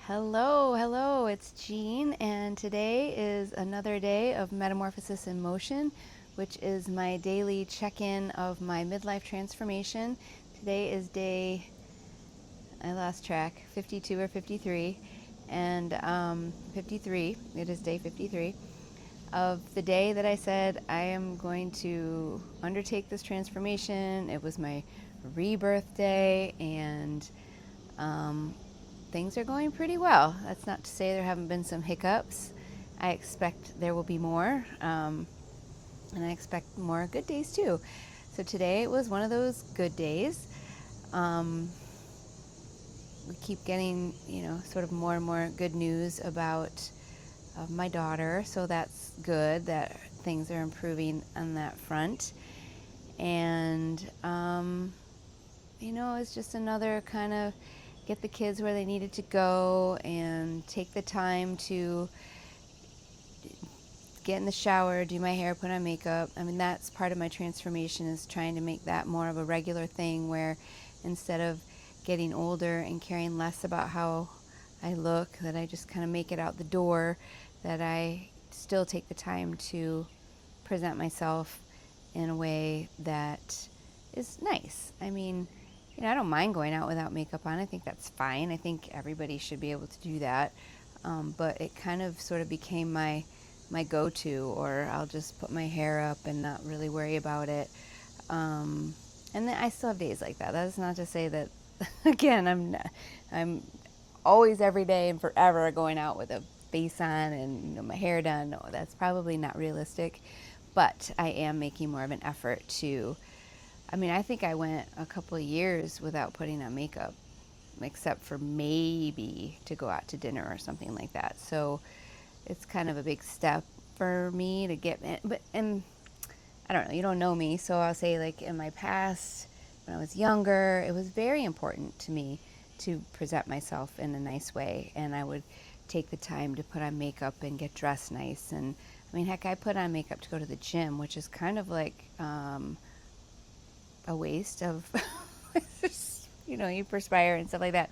Hello, it's Jean, and today is another day of Metamorphosis in Motion, which is my daily check-in of my midlife transformation. Today is day, I lost track, 52 or 53, and 53, it is day 53, of the day that I said I am going to undertake this transformation. It was my rebirth day, and things are going pretty well. That's not to say there haven't been some hiccups. I expect there will be more, and I expect more good days too. So today was one of those good days. We keep getting, sort of more and more good news about my daughter, so that's good that things are improving on that front. And, it's just another kind of get the kids where they needed to go and take the time to get in the shower, do my hair, put on makeup. I mean, that's part of my transformation, is trying to make that more of a regular thing, where instead of getting older and caring less about how I look, that I just kind of make it out the door, that I still take the time to present myself in a way that is nice. I mean, I don't mind going out without makeup on. I think that's fine. I think everybody should be able to do that. But it kind of sort of became my go-to, or I'll just put my hair up and not really worry about it. And then I still have days like that. That's not to say that, again, I'm always every day and forever going out with a face on and my hair done. No, that's probably not realistic. But I am making more of an effort to. I think I went a couple of years without putting on makeup, except for maybe to go out to dinner or something like that. So it's kind of a big step for me to get, and I don't know, you don't know me, so I'll say, like, in my past, when I was younger, it was very important to me to present myself in a nice way, and I would take the time to put on makeup and get dressed nice. And heck, I put on makeup to go to the gym, which is kind of like a waste of, you perspire and stuff like that.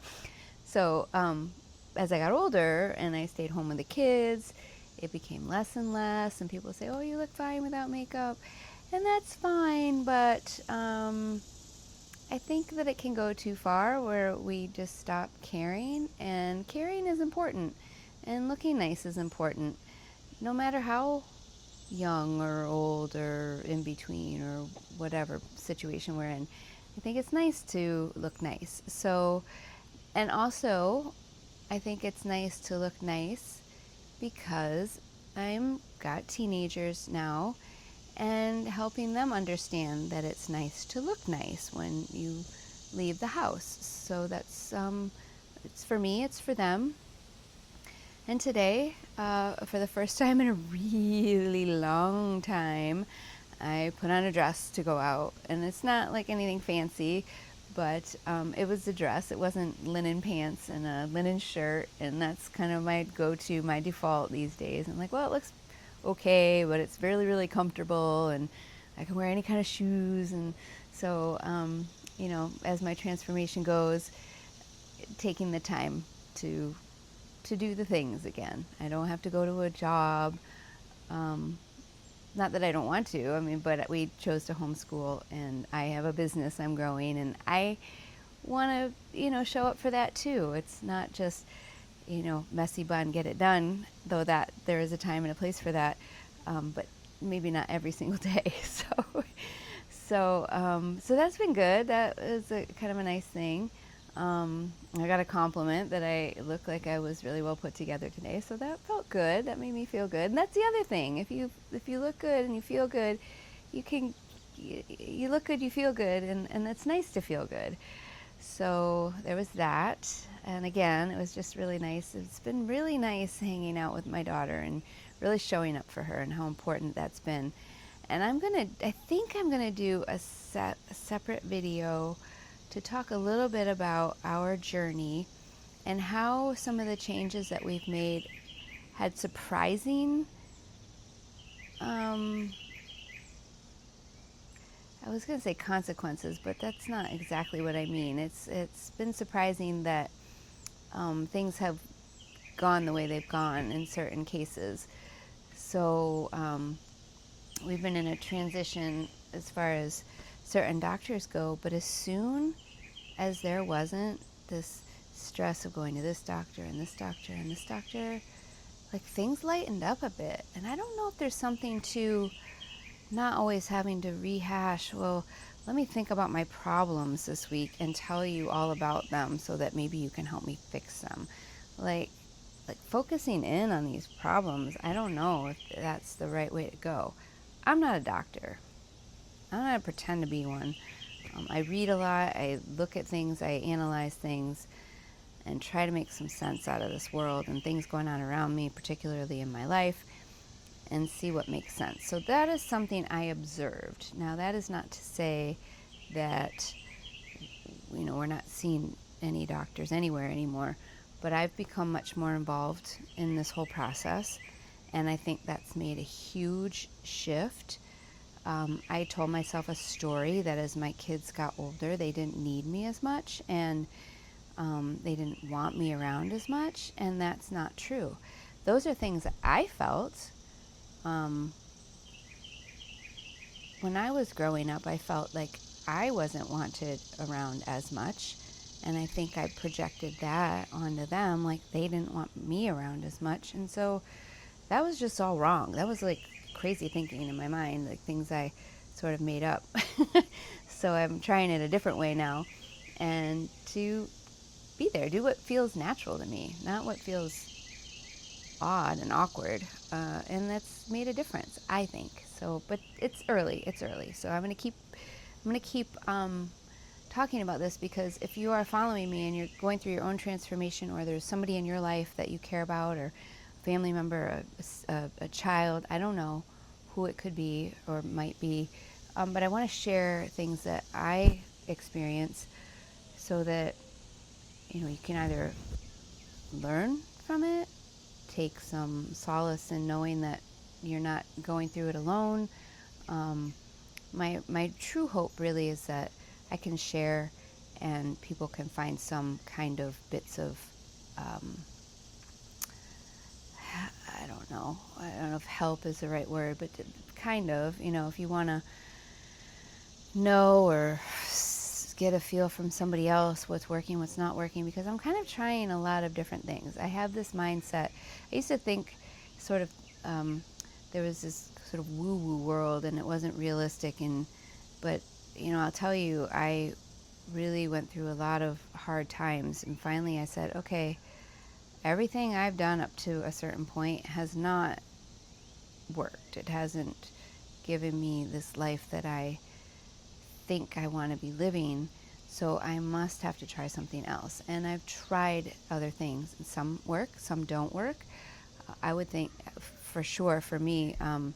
So as I got older and I stayed home with the kids, it became less and less, and people say, oh, you look fine without makeup, and that's fine, but I think that it can go too far, where we just stop caring, and caring is important, and looking nice is important, no matter how young or old or in between or whatever situation we're in. I think it's nice to look nice. So, and also, I think it's nice to look nice because I'm got teenagers now, and helping them understand that it's nice to look nice when you leave the house. So that's it's for me, it's for them. And today, for the first time in a really long time, I put on a dress to go out. And it's not like anything fancy, but it was a dress. It wasn't linen pants and a linen shirt. And that's kind of my go-to, my default these days. I'm like, well, it looks okay, but it's really, really comfortable. And I can wear any kind of shoes. And so, as my transformation goes, taking the time to do the things again. I don't have to go to a job. Not that I don't want to, but we chose to homeschool, and I have a business I'm growing, and I want to, show up for that too. It's not just, messy bun, get it done, though that there is a time and a place for that, but maybe not every single day. So that's been good. That is kind of a nice thing. I got a compliment that I looked like I was really well put together today, so that felt good. That made me feel good. And that's the other thing. If you look good and you feel good, you look good, you feel good, and it's nice to feel good. So there was that. And again, it was just really nice. It's been really nice hanging out with my daughter and really showing up for her, and how important that's been. And I think I'm gonna do a separate video to talk a little bit about our journey and how some of the changes that we've made had surprising, I was going to say consequences, but that's not exactly what I mean. It's been surprising that things have gone the way they've gone in certain cases. So we've been in a transition as far as certain doctors go, but as soon as there wasn't this stress of going to this doctor and this doctor and this doctor, like things lightened up a bit. And I don't know if there's something to not always having to rehash, well, let me think about my problems this week and tell you all about them so that maybe you can help me fix them. Like focusing in on these problems, I don't know if that's the right way to go. I'm not a doctor. I'm not going to pretend to be one. I read a lot, I look at things, I analyze things, and try to make some sense out of this world and things going on around me, particularly in my life, and see what makes sense. So that is something I observed. Now, that is not to say that, we're not seeing any doctors anywhere anymore, but I've become much more involved in this whole process, and I think that's made a huge shift. I told myself a story that as my kids got older, they didn't need me as much, and they didn't want me around as much, and that's not true. Those are things that I felt. When I was growing up, I felt like I wasn't wanted around as much, and I think I projected that onto them, like they didn't want me around as much, and so that was just all wrong. That was like crazy thinking in my mind, like things I sort of made up. So I'm trying it a different way now, and to be there, do what feels natural to me, not what feels odd and awkward, and that's made a difference, I think. So, but it's early. So I'm gonna keep talking about this, because if you are following me and you're going through your own transformation, or there's somebody in your life that you care about, or a family member, a child, I don't know who it could be or might be, but I want to share things that I experience so that you can either learn from it, take some solace in knowing that you're not going through it alone. My true hope really is that I can share and people can find some kind of bits of, I don't know if help is the right word, but kind of, if you want to know or get a feel from somebody else what's working, what's not working, because I'm kind of trying a lot of different things. I have this mindset. I used to think sort of there was this sort of woo-woo world and it wasn't realistic, but I'll tell you, I really went through a lot of hard times, and finally I said, okay, everything I've done up to a certain point has not worked. It hasn't given me this life that I think I want to be living, so I must have to try something else. And I've tried other things, and some work, some don't work. I would think for sure for me, the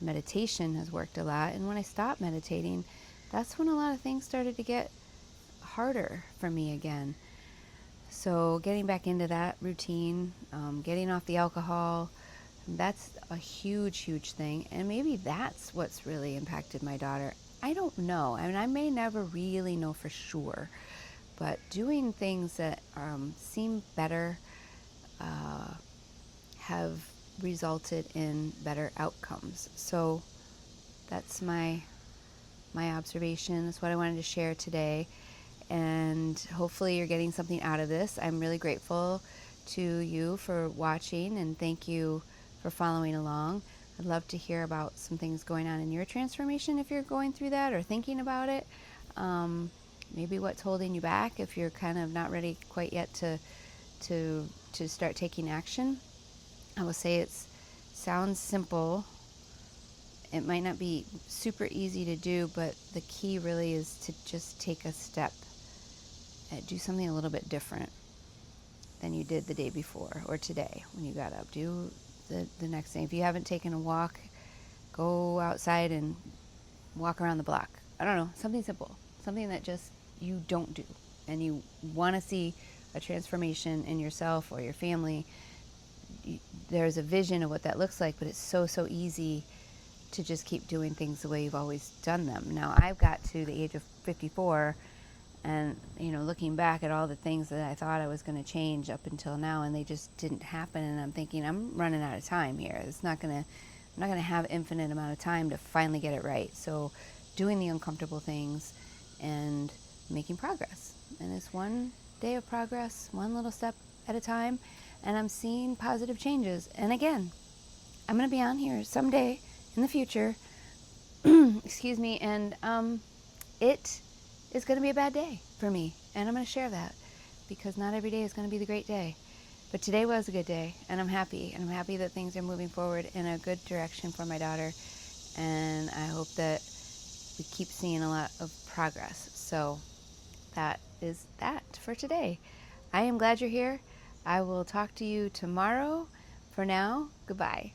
meditation has worked a lot, and when I stopped meditating, that's when a lot of things started to get harder for me again. So getting back into that routine, getting off the alcohol, that's a huge thing, and maybe that's what's really impacted my daughter. I don't know. I mean, I may never really know for sure, but doing things that seem better have resulted in better outcomes. So that's my observation. That's what I wanted to share today, and hopefully you're getting something out of this. I'm really grateful to you for watching, and thank you for following along. I'd love to hear about some things going on in your transformation if you're going through that or thinking about it. Maybe what's holding you back if you're kind of not ready quite yet to start taking action. I will say it sounds simple. It might not be super easy to do, but the key really is to just take a step and do something a little bit different than you did the day before or today when you got up. Do the next thing. If you haven't taken a walk, go outside and walk around the block. I don't know, something simple, something that just you don't do, and you want to see a transformation in yourself or your family. There's a vision of what that looks like, but it's so easy to just keep doing things the way you've always done them. Now, I've got to the age of 54, And, looking back at all the things that I thought I was going to change up until now, and they just didn't happen. And I'm thinking, I'm running out of time here. I'm not going to have infinite amount of time to finally get it right. So doing the uncomfortable things and making progress. And it's one day of progress, one little step at a time. And I'm seeing positive changes. And again, I'm going to be on here someday in the future, excuse me, and it is going to be a bad day for me. And I'm going to share that, because not every day is going to be the great day. But today was a good day, and I'm happy. And I'm happy that things are moving forward in a good direction for my daughter. And I hope that we keep seeing a lot of progress. So that is that for today. I am glad you're here. I will talk to you tomorrow. For now, goodbye.